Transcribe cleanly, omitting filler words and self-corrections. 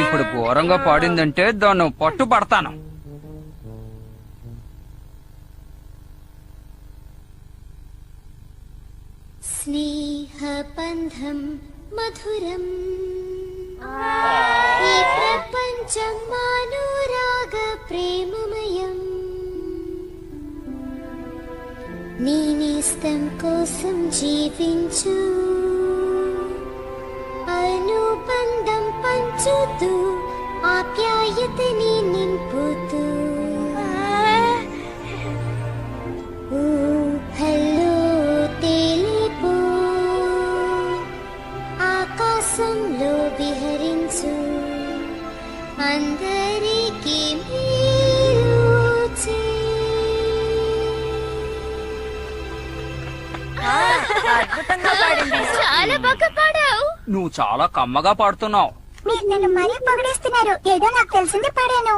ఇప్పుడు ఘోరంగా పాడిందంటే దాన్ని పట్టుపడతాను. స్నేహబంధం మధురం ఈ ప్రపంచం అనురాగ ప్రేమమయం నీ నేస్తం కోసం జీవించు అనుబంధం పంచుతూ ఆప్యాయతని నింపుతూ హలో తేలిపో ఆకాశంలో విహరించు అందరికీ చాలా బాగా పాడావు. నువ్వు చాలా కమ్మగా పాడుతున్నావు. మీరు నన్ను మరీ పొగిడేస్తున్నారు. ఏదో నాకు తెలిసింది పాడాను.